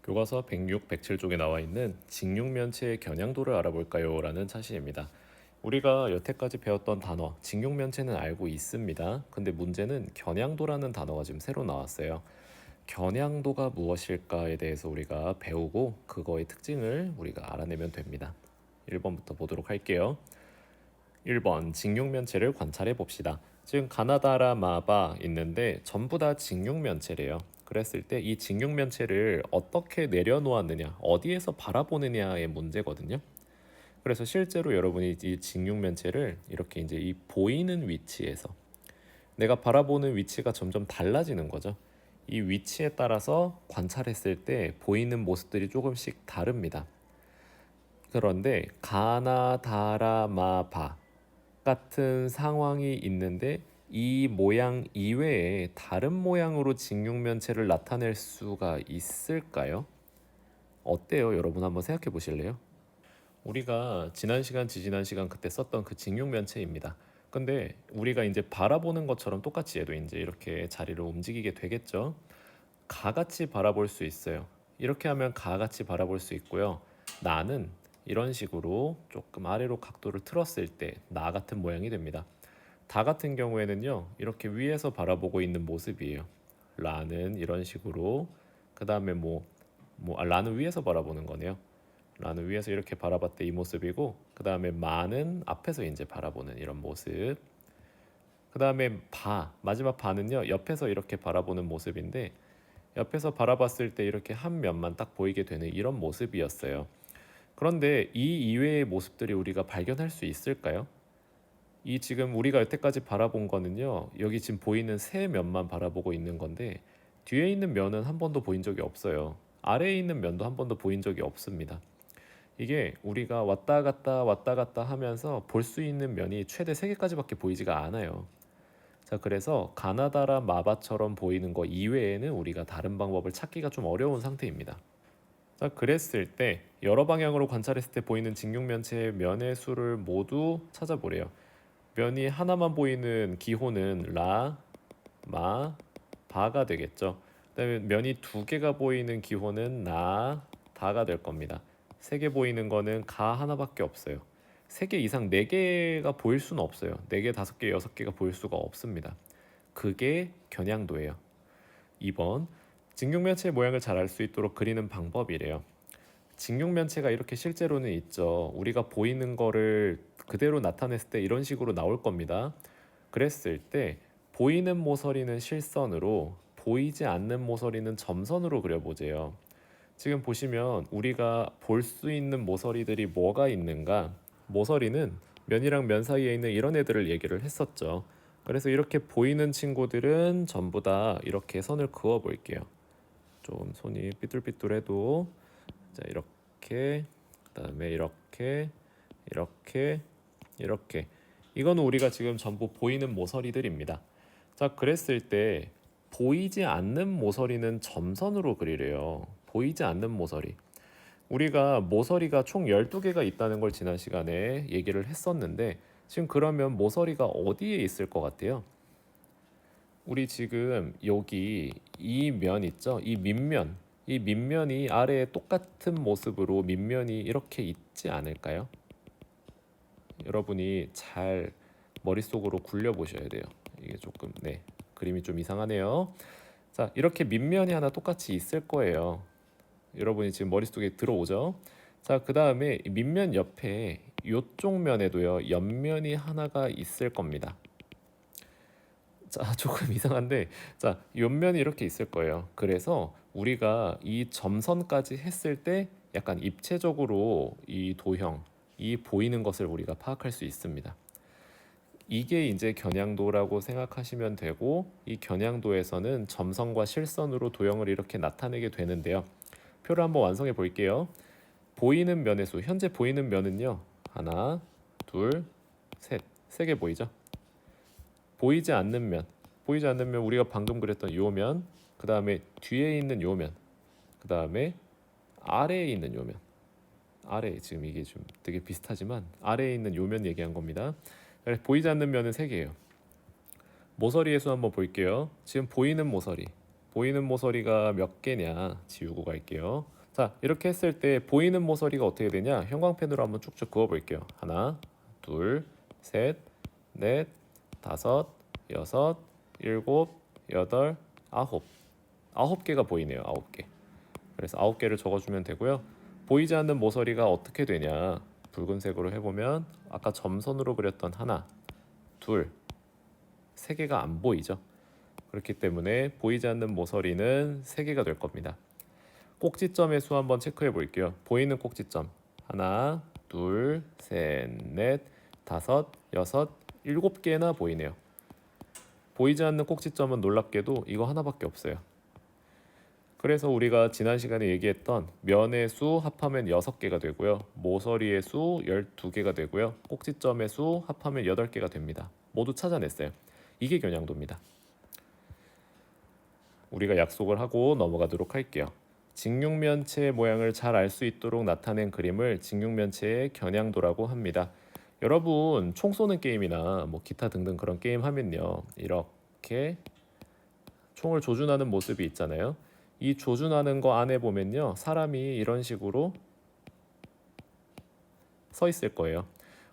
교과서 106, 107쪽에 나와 있는 직육면체의 겨냥도를 알아볼까요? 라는 차시입니다. 우리가 여태까지 배웠던 단어 직육면체는 알고 있습니다. 근데 문제는 겨냥도라는 단어가 지금 새로 나왔어요. 겨냥도가 무엇일까에 대해서 우리가 배우고 그거의 특징을 우리가 알아내면 됩니다. 1번부터 보도록 할게요. 1번 직육면체를 관찰해 봅시다. 지금 가나다라 마바 있는데 전부 다 직육면체래요. 그랬을 때 이 직육면체를 어떻게 내려놓았느냐, 어디에서 바라보느냐의 문제거든요. 그래서 실제로 여러분이 이 직육면체를 이렇게 이제 이 보이는 위치에서 내가 바라보는 위치가 점점 달라지는 거죠. 이 위치에 따라서 관찰했을 때 보이는 모습들이 조금씩 다릅니다. 그런데 가나다라마바 같은 상황이 있는데 이 모양 이외에 다른 모양으로 직육면체를 나타낼 수가 있을까요? 어때요? 여러분 한번 생각해 보실래요? 우리가 지난 시간, 지지난 시간 그때 썼던 그 직육면체입니다. 근데 우리가 이제 바라보는 것처럼 똑같이 얘도 이제 이렇게 자리를 움직이게 되겠죠. 가같이 바라볼 수 있어요. 이렇게 하면 가같이 바라볼 수 있고요. 나는 이런 식으로 조금 아래로 각도를 틀었을 때 나 같은 모양이 됩니다. 다 같은 경우에는요. 이렇게 위에서 바라보고 있는 모습이에요. 라는 이런 식으로 그 다음에 라는 위에서 바라보는 거네요. 라는 위에서 이렇게 바라봤대 이 모습이고 그 다음에 마는 앞에서 이제 바라보는 이런 모습. 그 다음에 마지막 바는요. 옆에서 이렇게 바라보는 모습인데 옆에서 바라봤을 때 이렇게 한 면만 딱 보이게 되는 이런 모습이었어요. 그런데 이 이외의 모습들이 우리가 발견할 수 있을까요? 이 지금 우리가 여태까지 바라본 거는요. 여기 지금 보이는 세 면만 바라보고 있는 건데 뒤에 있는 면은 한 번도 보인 적이 없어요. 아래에 있는 면도 한 번도 보인 적이 없습니다. 이게 우리가 왔다 갔다 하면서 볼 수 있는 면이 최대 3개까지밖에 보이지가 않아요. 자, 그래서 가나다라 마바처럼 보이는 거 이외에는 우리가 다른 방법을 찾기가 좀 어려운 상태입니다. 자, 그랬을 때 여러 방향으로 관찰했을 때 보이는 직육면체의 면의 수를 모두 찾아보래요. 면이 하나만 보이는 기호는 라, 마, 바가 되겠죠. 그다음에 면이 2개가 보이는 기호는 나, 다가 될 겁니다. 3개 보이는 거는 가 하나밖에 없어요. 3개 이상 4개가 보일 수는 없어요. 4개, 5개, 6개가 보일 수가 없습니다. 그게 겨냥도예요. 2번 직육면체의 모양을 잘 알 수 있도록 그리는 방법이래요. 직육면체가 이렇게 실제로는 있죠. 우리가 보이는 거를 그대로 나타냈을 때 이런 식으로 나올 겁니다. 그랬을 때 보이는 모서리는 실선으로 보이지 않는 모서리는 점선으로 그려보세요. 지금 보시면 우리가 볼 수 있는 모서리들이 뭐가 있는가? 모서리는 면이랑 면 사이에 있는 이런 애들을 얘기를 했었죠. 그래서 이렇게 보이는 친구들은 전부 다 이렇게 선을 그어 볼게요. 좀 손이 삐뚤삐뚤해도 자, 이렇게 그다음에 이렇게 이거는 우리가 지금 전부 보이는 모서리들입니다. 자, 그랬을 때 보이지 않는 모서리는 점선으로 그리래요. 보이지 않는 모서리. 우리가 모서리가 총 12개가 있다는 걸 지난 시간에 얘기를 했었는데 지금 그러면 모서리가 어디에 있을 것 같아요? 우리 지금 여기 이 면 있죠? 이 밑면. 이 밑면이 아래에 똑같은 모습으로 밑면이 이렇게 있지 않을까요? 여러분이 잘 머릿속으로 굴려 보셔야 돼요. 이게 조금 그림이 좀 이상하네요. 자, 이렇게 밑면이 하나 똑같이 있을 거예요. 여러분이 지금 머릿속에 들어오죠? 자, 그 다음에 밑면 옆에 이쪽 면에도요 옆면이 하나가 있을 겁니다. 자, 조금 이상한데 자, 옆면이 이렇게 있을 거예요. 그래서 우리가 이 점선까지 했을 때 약간 입체적으로 이 도형, 이 보이는 것을 우리가 파악할 수 있습니다. 이게 이제 겨냥도라고 생각하시면 되고 이 겨냥도에서는 점선과 실선으로 도형을 이렇게 나타내게 되는데요. 표를 한번 완성해 볼게요. 보이는 면의 수, 현재 보이는 면은요. 하나, 둘, 셋, 3개 보이죠? 보이지 않는 면, 보이지 않는 면 우리가 방금 그렸던 요 면, 그 다음에 뒤에 있는 요 면, 그 다음에 아래에 있는 요 면. 아래 지금 이게 좀 되게 비슷하지만 아래에 있는 요 면 얘기한 겁니다. 보이지 않는 면은 3개예요. 모서리의 수 한번 볼게요. 지금 보이는 모서리. 보이는 모서리가 몇 개냐 지우고 갈게요. 자, 이렇게 했을 때 보이는 모서리가 어떻게 되냐? 형광펜으로 한번 쭉쭉 그어 볼게요. 하나, 둘, 셋, 넷, 다섯, 여섯, 일곱, 여덟, 아홉. 9개가 보이네요. 9개. 그래서 9개를 적어주면 되고요. 보이지 않는 모서리가 어떻게 되냐? 붉은색으로 해보면 아까 점선으로 그렸던 하나, 둘, 3개가 안 보이죠. 그렇기 때문에 보이지 않는 모서리는 3개가 될 겁니다. 꼭지점의 수 한번 체크해 볼게요. 보이는 꼭지점 하나, 둘, 셋, 넷, 다섯, 여섯, 7개나 보이네요. 보이지 않는 꼭지점은 놀랍게도 이거 하나밖에 없어요. 그래서 우리가 지난 시간에 얘기했던 면의 수 합하면 6개가 되고요. 모서리의 수 12개가 되고요. 꼭지점의 수 합하면 8개가 됩니다. 모두 찾아냈어요. 이게 겨냥도입니다. 우리가 약속을 하고 넘어가도록 할게요. 직육면체 모양을 잘 알 수 있도록 나타낸 그림을 직육면체의 겨냥도라고 합니다. 여러분 총 쏘는 게임이나 뭐 기타 등등 그런 게임 하면요, 이렇게 총을 조준하는 모습이 있잖아요. 이 조준하는 거 안에 보면요, 사람이 이런 식으로 서 있을 거예요.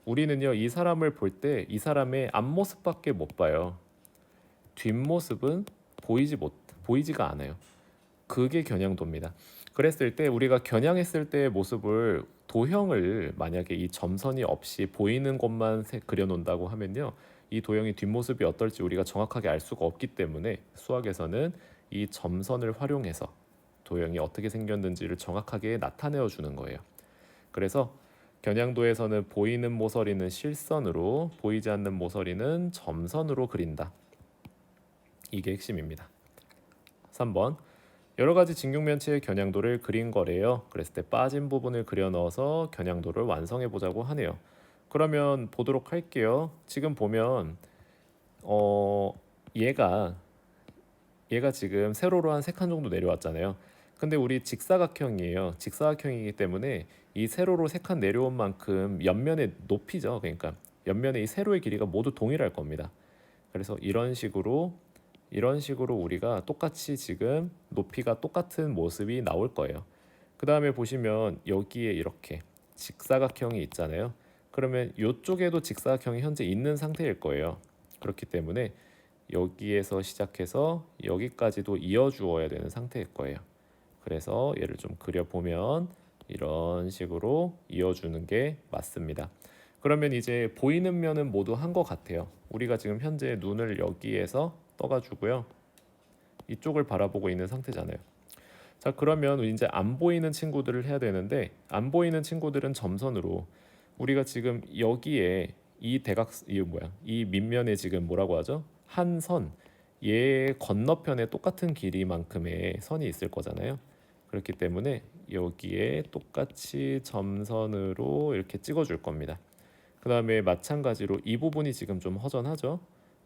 우리는요, 이 사람을 볼 때 이 사람의 앞모습밖에 못 봐요. 뒷모습은 보이지가 않아요. 그게 겨냥도입니다. 그랬을 때 우리가 겨냥했을 때의 모습을 도형을 만약에 이 점선이 없이 보이는 것만 그려놓는다고 하면요, 이 도형이 뒷모습이 어떨지 우리가 정확하게 알 수가 없기 때문에 수학에서는 이 점선을 활용해서 도형이 어떻게 생겼는지를 정확하게 나타내어 주는 거예요. 그래서 겨냥도에서는 보이는 모서리는 실선으로, 보이지 않는 모서리는 점선으로 그린다. 이게 핵심입니다. 3번, 여러 가지 직육면체의 겨냥도를 그린 거래요. 그랬을 때 빠진 부분을 그려 넣어서 겨냥도를 완성해 보자고 하네요. 그러면 보도록 할게요. 지금 보면 얘가 지금 세로로 한 3칸 정도 내려왔잖아요. 근데 우리 직사각형이에요. 직사각형이기 때문에 이 세로로 3칸 내려온 만큼 옆면의 높이죠. 그러니까 옆면의 이 세로의 길이가 모두 동일할 겁니다. 그래서 이런 식으로 우리가 똑같이 지금 높이가 똑같은 모습이 나올 거예요. 그 다음에 보시면 여기에 이렇게 직사각형이 있잖아요. 그러면 이쪽에도 직사각형이 현재 있는 상태일 거예요. 그렇기 때문에 여기에서 시작해서 여기까지도 이어주어야 되는 상태일 거예요. 그래서 얘를 좀 그려보면 이런 식으로 이어주는 게 맞습니다. 그러면 이제 보이는 면은 모두 한 것 같아요. 우리가 지금 현재 눈을 여기에서 떠가지고요, 이쪽을 바라보고 있는 상태잖아요. 자, 그러면 이제 안 보이는 친구들을 해야 되는데, 안 보이는 친구들은 점선으로, 우리가 지금 여기에 이 밑면에 지금 뭐라고 하죠? 한 선, 얘 건너편에 똑같은 길이만큼의 선이 있을 거잖아요. 그렇기 때문에 여기에 똑같이 점선으로 이렇게 찍어줄 겁니다. 그 다음에 마찬가지로 이 부분이 지금 좀 허전하죠.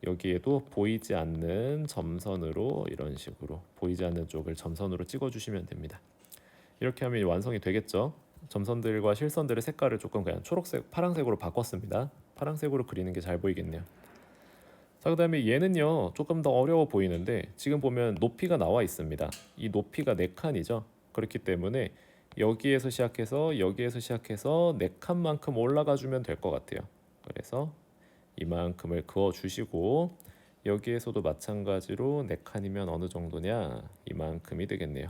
여기에도 보이지 않는 점선으로 이런 식으로 보이지 않는 쪽을 점선으로 찍어주시면 됩니다. 이렇게 하면 완성이 되겠죠. 점선들과 실선들의 색깔을 조금 그냥 초록색, 파란색으로 바꿨습니다. 파란색으로 그리는 게 잘 보이겠네요. 자, 그 다음에 얘는요, 조금 더 어려워 보이는데 지금 보면 높이가 나와 있습니다. 이 높이가 4칸이죠. 그렇기 때문에 여기에서 시작해서 4칸만큼 올라가 주면 될 것 같아요. 그래서 이만큼을 그어 주시고, 여기에서도 마찬가지로 4칸이면 어느 정도냐, 이만큼이 되겠네요.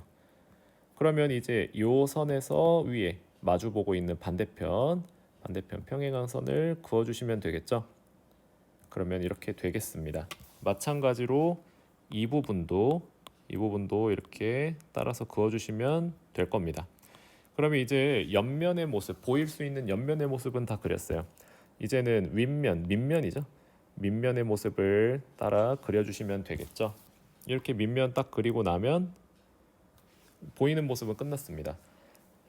그러면 이제 요 선에서 위에 마주보고 있는 반대편 평행항선을 그어 주시면 되겠죠. 그러면 이렇게 되겠습니다. 마찬가지로 이 부분도 이렇게 따라서 그어주시면 될 겁니다. 그러면 이제 옆면의 모습, 보일 수 있는 옆면의 모습은 다 그렸어요. 이제는 밑면이죠. 밑면의 모습을 따라 그려주시면 되겠죠. 이렇게 밑면 딱 그리고 나면 보이는 모습은 끝났습니다.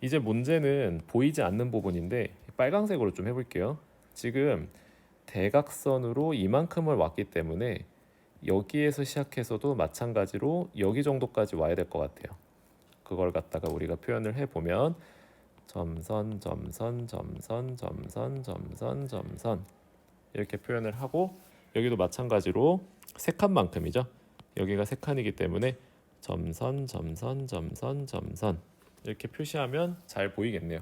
이제 문제는 보이지 않는 부분인데 빨강색으로 좀 해볼게요. 지금 대각선으로 이만큼을 왔기 때문에 여기에서 시작해서도 마찬가지로 여기 정도까지 와야 될 것 같아요. 그걸 갖다가 우리가 표현을 해보면 점선 이렇게 표현을 하고, 여기도 마찬가지로 3칸만큼이죠. 여기가 3칸이기 때문에 점선, 점선, 점선, 점선 이렇게 표시하면 잘 보이겠네요.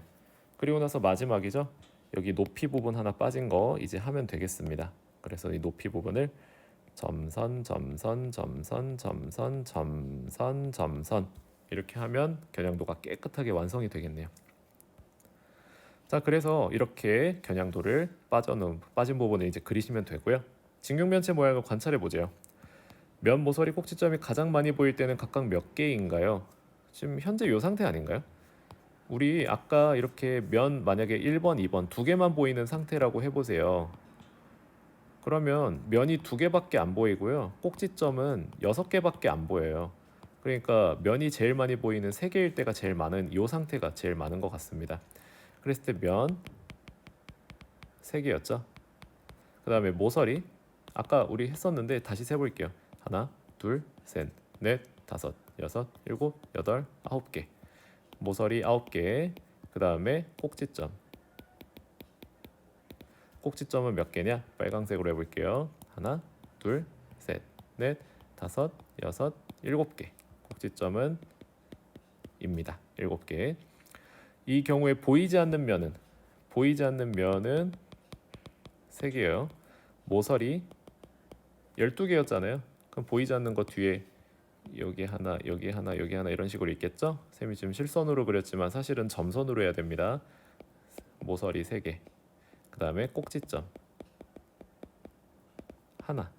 그리고 나서 마지막이죠. 여기 높이 부분 하나 빠진 거 이제 하면 되겠습니다. 그래서 이 높이 부분을 점선, 점선, 점선, 점선, 점선, 점선 이렇게 하면 겨냥도가 깨끗하게 완성이 되겠네요. 자, 그래서 이렇게 겨냥도를 빠진 부분을 이제 그리시면 되고요. 직육면체 모양을 관찰해 보죠. 면 모서리 꼭지점이 가장 많이 보일 때는 각각 몇 개인가요? 지금 현재 이 상태 아닌가요? 우리 아까 이렇게 면 만약에 1번, 2번 두 개만 보이는 상태라고 해보세요. 그러면 면이 두 개밖에 안 보이고요. 꼭지점은 6개밖에 안 보여요. 그러니까 면이 제일 많이 보이는 3개일 때가 제일 많은 이 상태가 제일 많은 것 같습니다. 그랬을 때 면 3개였죠. 그 다음에 모서리 아까 우리 했었는데 다시 세볼게요. 하나, 둘, 셋, 넷, 다섯, 여섯, 일곱, 여덟, 9개. 모서리 9개. 그 다음에 꼭지점. 꼭지점은 몇 개냐? 빨강색으로 해볼게요. 하나, 둘, 셋, 넷, 다섯, 여섯, 7개. 꼭지점은 입니다. 7개. 이 경우에 보이지 않는 면은 3개예요. 모서리 12개였잖아요. 그럼 보이지 않는 거 뒤에 여기 하나, 여기 하나, 여기 하나 이런 식으로 있겠죠? 쌤이 지금 실선으로 그렸지만 사실은 점선으로 해야 됩니다. 모서리 3개. 그 다음에 꼭지점 하나.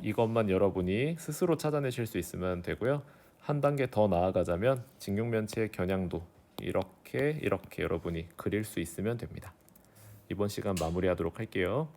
이것만 여러분이 스스로 찾아내실 수 있으면 되고요. 한 단계 더 나아가자면 직육면체의 겨냥도 이렇게 여러분이 그릴 수 있으면 됩니다. 이번 시간 마무리하도록 할게요.